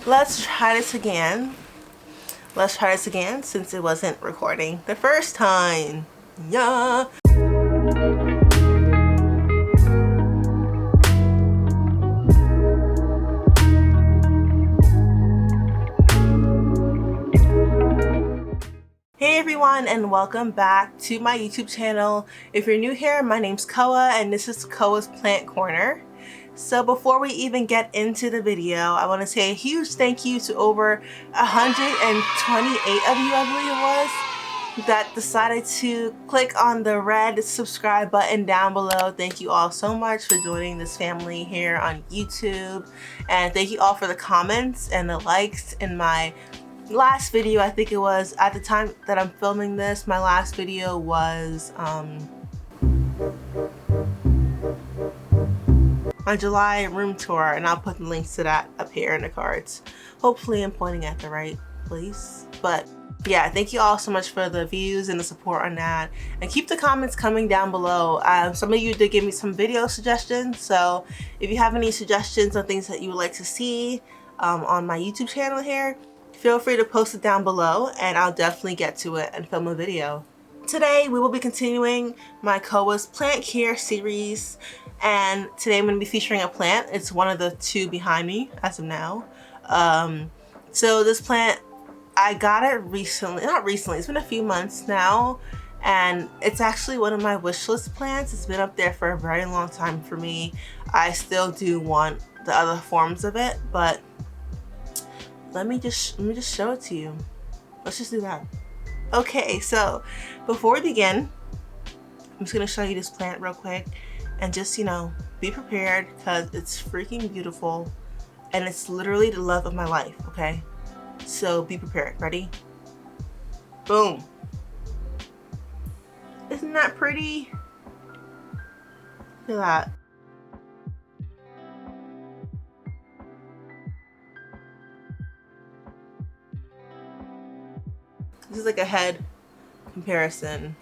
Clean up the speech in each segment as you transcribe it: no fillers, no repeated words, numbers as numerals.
let's try this again. Let's try this again since it wasn't recording the first time. Yeah. Hey everyone, and welcome back to my YouTube channel. If you're new here, my name's Koa and this is Koa's Plant Corner. So before we even get into the video, I want to say a huge thank you to over 128 of you, I believe it was, that decided to click on the red subscribe button down below. Thank you all so much for joining this family here on YouTube, and thank you all for the comments and the likes in my last video. I think it was at the time that I'm filming this, my last video was my July room tour, and I'll put the links to that up here in the cards. Hopefully I'm pointing at the right place, but yeah, thank you all so much for the views and the support on that, and keep the comments coming down below. Some of you did give me some video suggestions, so if you have any suggestions on things that you would like to see on my YouTube channel here, feel free to post it down below and I'll definitely get to it and film a video. Today we will be continuing my Koa's Plant Care series, and today I'm going to be featuring a plant. It's one of the two behind me as of now. So this plant, I got it recently, not recently, it's been a few months now, and it's actually one of my wish list plants. It's been up there for a very long time for me. I still do want the other forms of it, but let me just show it to you. Let's just do that. Okay, so before we begin, I'm just gonna show you this plant real quick, and just, you know, be prepared because it's freaking beautiful and it's literally the love of my life, okay? So be prepared. Ready? Boom. Isn't that pretty? Look at that. This is like a head comparison,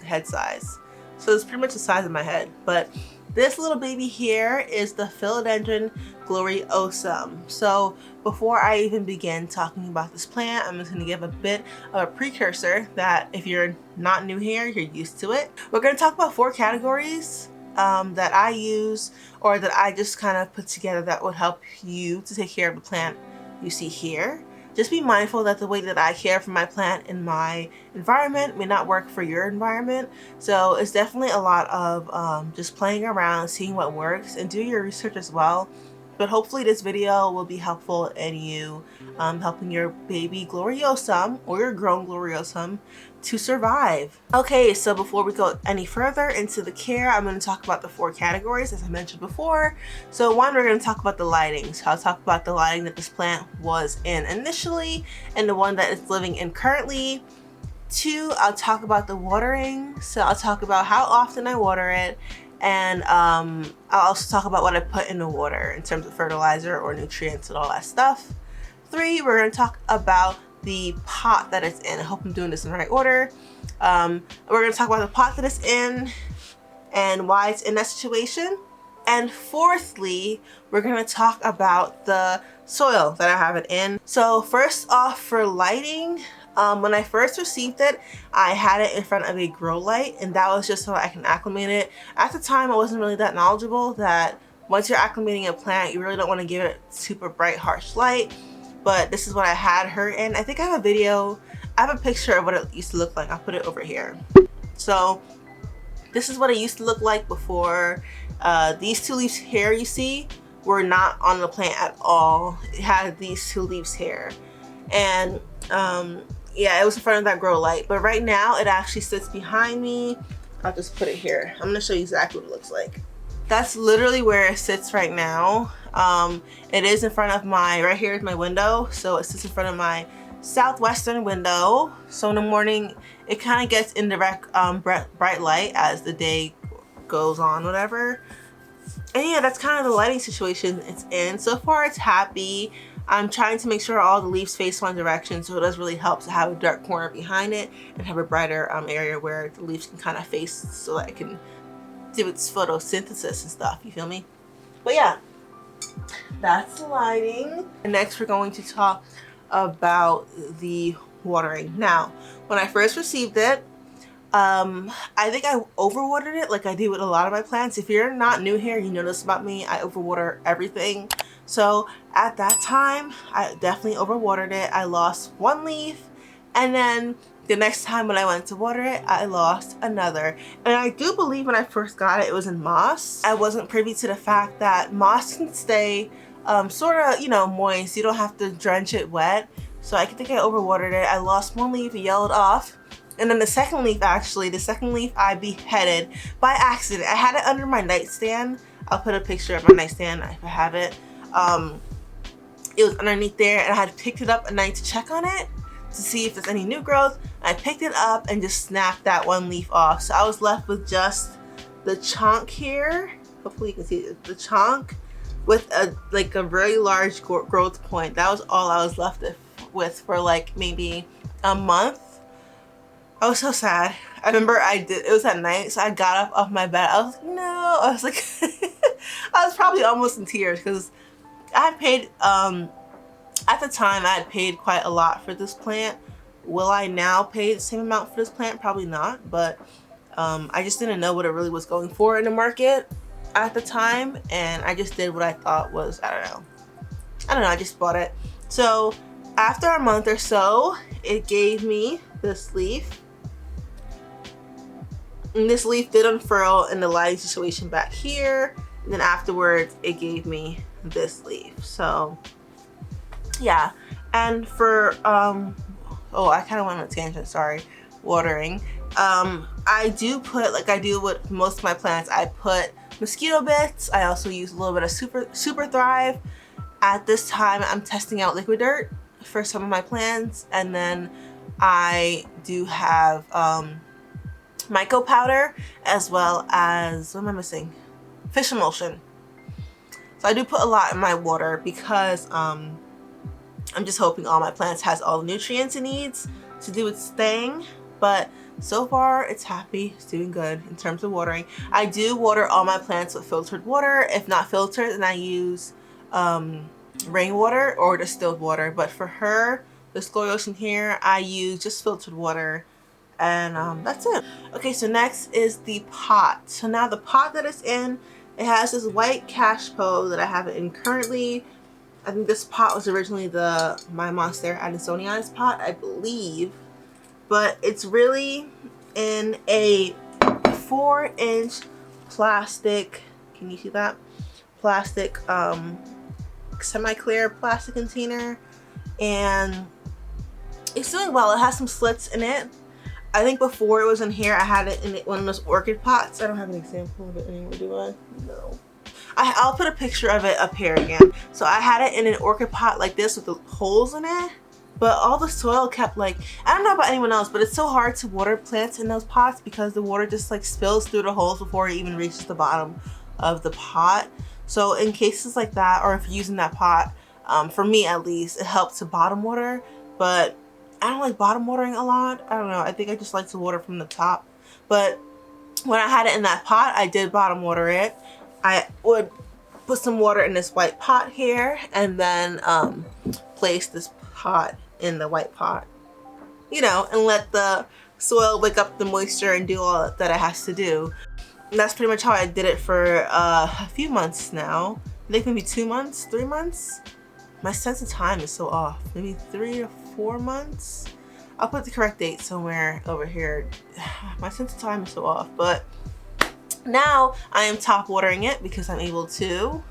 head size. So it's pretty much the size of my head. But this little baby here is the Philodendron Gloriosum. So before I even begin talking about this plant, I'm just going to give a bit of a precursor that if you're not new here, you're used to it. We're going to talk about 4 categories that I use, or that I just kind of put together that would help you to take care of the plant you see here. Just be mindful that the way that I care for my plant in my environment may not work for your environment. So it's definitely a lot of just playing around, seeing what works, and do your research as well. But hopefully this video will be helpful in you helping your baby Gloriosum or your grown Gloriosum to survive. Okay, so before we go any further into the care, I'm going to talk about the 4 categories as I mentioned before. So 1, we're going to talk about the lighting. So I'll talk about the lighting that this plant was in initially and the one that it's living in currently. 2, I'll talk about the watering. So I'll talk about how often I water it, and I'll also talk about what I put in the water in terms of fertilizer or nutrients and all that stuff. 3, we're going to talk about the pot that it's in. I hope I'm doing this in the right order. We're going to talk about the pot that it's in and why it's in that situation. And 4thly, we're going to talk about the soil that I have it in. So first off, for lighting, when I first received it, I had it in front of a grow light, and that was just so I can acclimate it. At the time, I wasn't really that knowledgeable that once you're acclimating a plant, you really don't want to give it super bright, harsh light. But this is what I had her in. I think I have a video, I have a picture of what it used to look like. I'll put it over here. So this is what it used to look like before. These 2 leaves here you see were not on the plant at all. It had these 2 leaves here. And yeah, it was in front of that grow light, but right now it actually sits behind me. I'll just put it here. I'm gonna show you exactly what it looks like. That's literally where it sits right now. It is in front of my, right here is my window, so it sits in front of my southwestern window. So in the morning, it kind of gets indirect bright light as the day goes on, whatever. And yeah, that's kind of the lighting situation it's in. So far, it's happy. I'm trying to make sure all the leaves face one direction, so it does really help to have a dark corner behind it and have a brighter area where the leaves can kind of face so that it can do its photosynthesis and stuff, you feel me? But yeah, That's the lighting. And next we're going to talk about the watering. Now, when I first received it, I think I overwatered it like I do with a lot of my plants. If you're not new here, you know this about me, I overwater everything. So at that time, I definitely overwatered it. I lost one leaf, and then the next time when I went to water it, I lost another. And I do believe when I first got it, it was in moss. I wasn't privy to the fact that moss can stay sort of, you know, moist. You don't have to drench it wet. So I think I overwatered it. I lost one leaf, it yellowed off. And then the second leaf, actually, the second leaf I beheaded by accident. I had it under my nightstand. I'll put a picture of my nightstand if I have it. It was underneath there, and I had picked it up at night to check on it to see if there's any new growth. I picked it up and just snapped that one leaf off. So I was left with just the chunk here. Hopefully you can see the chunk with a very large growth point. That was all I was left with for like maybe a month. I was so sad. I remember it was at night, so I got up off my bed. I was like, no. I was like, I was probably almost in tears because I had paid, at the time I had paid quite a lot for this plant. Will I now pay the same amount for this plant? Probably not, but I just didn't know what it really was going for in the market at the time, and I just did what I thought was, I don't know, I just bought it. So after a month or so, it gave me this leaf. And this leaf did unfurl in the lighting situation back here. And then afterwards, it gave me this leaf. So yeah. And for, oh, I kind of went on a tangent, sorry, watering. I do put, like I do with most of my plants, I put mosquito bits. I also use a little bit of Super Thrive. At this time, I'm testing out liquid dirt for some of my plants. And then I do have myco powder, as well as, what am I missing? Fish emulsion. So I do put a lot in my water because I'm just hoping all my plants has all the nutrients it needs to do its thing. But so far it's happy, it's doing good in terms of watering. I do water all my plants with filtered water. If not filtered, then I use rainwater or distilled water. But for her, this Gloriosum here, I use just filtered water. And that's it. Okay, so next is the pot. So now the pot that it's in, it has this white cashpo that I have it in currently. I think this pot was originally my Monstera Addisonian's pot, I believe. But it's really in a 4-inch plastic, can you see that? Plastic, semi-clear plastic container. And it's doing well. It has some slits in it. I think before it was in here, I had it in one of those orchid pots. I don't have an example of it anymore, do I? No. I'll put a picture of it up here again. So I had it in an orchid pot like this with the holes in it, but all the soil kept like, I don't know about anyone else, but it's so hard to water plants in those pots because the water just like spills through the holes before it even reaches the bottom of the pot. So in cases like that, or if you're using that pot, for me at least, it helps to bottom water, but I don't like bottom watering a lot. I don't know. I think I just like to water from the top. But when I had it in that pot, I did bottom water it. I would put some water in this white pot here and then place this pot in the white pot, you know, and let the soil wake up the moisture and do all that it has to do. And that's pretty much how I did it for a few months now. I think maybe 2 months, 3 months. My sense of time is so off. Maybe 3 or 4 months. I'll put the correct date somewhere over here. My sense of time is so off, but now I am top watering it because I'm able to.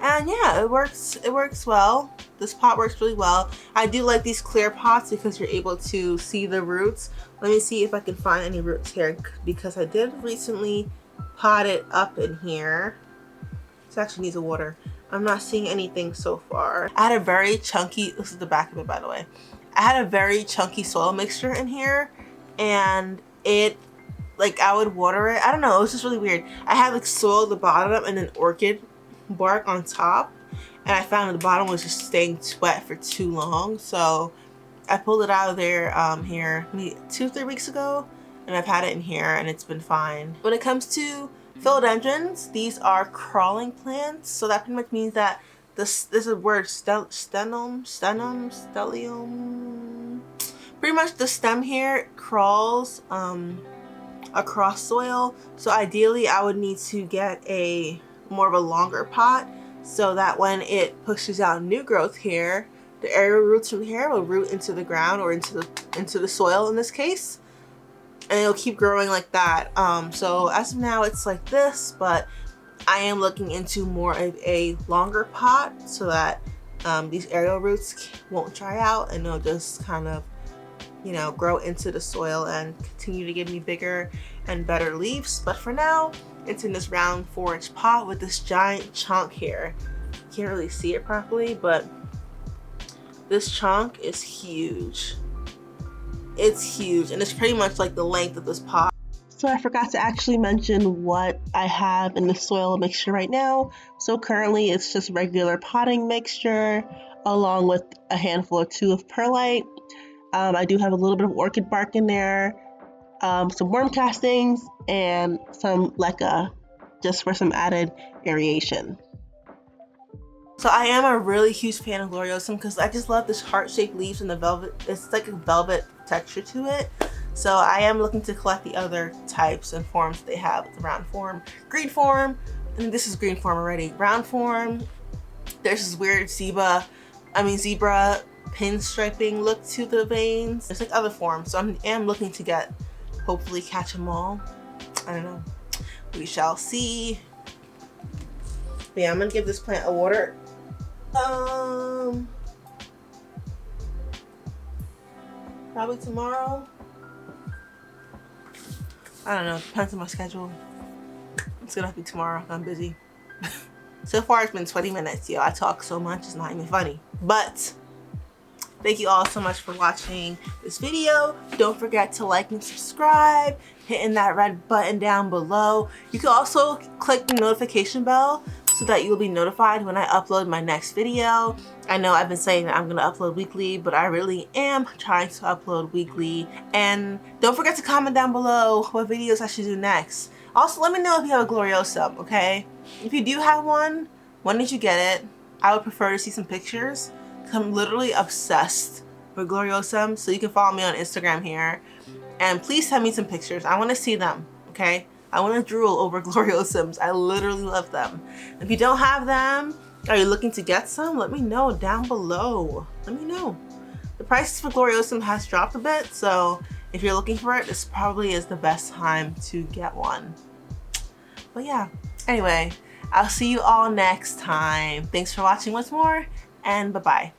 And yeah, it works well. This pot works really well. I do like these clear pots because you're able to see the roots. Let me see if I can find any roots here because I did recently pot it up in here. This actually needs a water. I'm not seeing anything so far. I had a very chunky, this is the back of it by the way. I had a very chunky soil mixture in here and it, like I would water it. I don't know, it was just really weird. I had like soil at the bottom and then orchid bark on top. And I found the bottom was just staying wet for too long. So I pulled it out of there here maybe 2 or 3 weeks ago. And I've had it in here and it's been fine. When it comes to Philodendrons, these are crawling plants, so that pretty much means that this is a word, stellium. Pretty much the stem here crawls across soil. So ideally I would need to get a more of a longer pot so that when it pushes out new growth here, the aerial roots from here will root into the ground or into the soil in this case, and it'll keep growing like that. So as of now it's like this, but I am looking into more of a longer pot so that these aerial roots won't dry out and they'll just kind of, you know, grow into the soil and continue to give me bigger and better leaves. But for now, it's in this round 4-inch pot with this giant chunk here. You can't really see it properly, but this chunk is huge. It's huge, and it's pretty much like the length of this pot. So I forgot to actually mention what I have in the soil mixture right now. So currently it's just regular potting mixture along with a handful or two of perlite. I do have a little bit of orchid bark in there, some worm castings, and some leca just for some added aeration. So I am a really huge fan of Gloriosum because I just love this heart-shaped leaves and the velvet. It's like a velvet texture to it. So I am looking to collect the other types and forms they have. The round form, green form, and this is green form already. Round form, there's this weird zebra pinstriping look to the veins. There's like other forms, so I am looking to hopefully catch them all. I don't know. We shall see. But yeah, I'm gonna give this plant a water. Probably tomorrow. I don't know, depends on my schedule. It's gonna be tomorrow, I'm busy. So far it's been 20 minutes, yo. I talk so much, it's not even funny. But thank you all so much for watching this video. Don't forget to like and subscribe, hitting that red button down below. You can also click the notification bell so that you'll be notified when I upload my next video. I know I've been saying that I'm gonna upload weekly, but I really am trying to upload weekly. And don't forget to comment down below what videos I should do next. Also, let me know if you have a Gloriosum, okay? If you do have one, when did you get it? I would prefer to see some pictures. I'm literally obsessed with Gloriosum, so you can follow me on Instagram here. And please send me some pictures. I want to see them, okay? I want to drool over Gloriosums. I literally love them. If you don't have them, are you looking to get some? Let me know down below. Let me know. The prices for Gloriosum has dropped a bit, so if you're looking for it, this probably is the best time to get one. But yeah, anyway, I'll see you all next time. Thanks for watching once more, and bye-bye.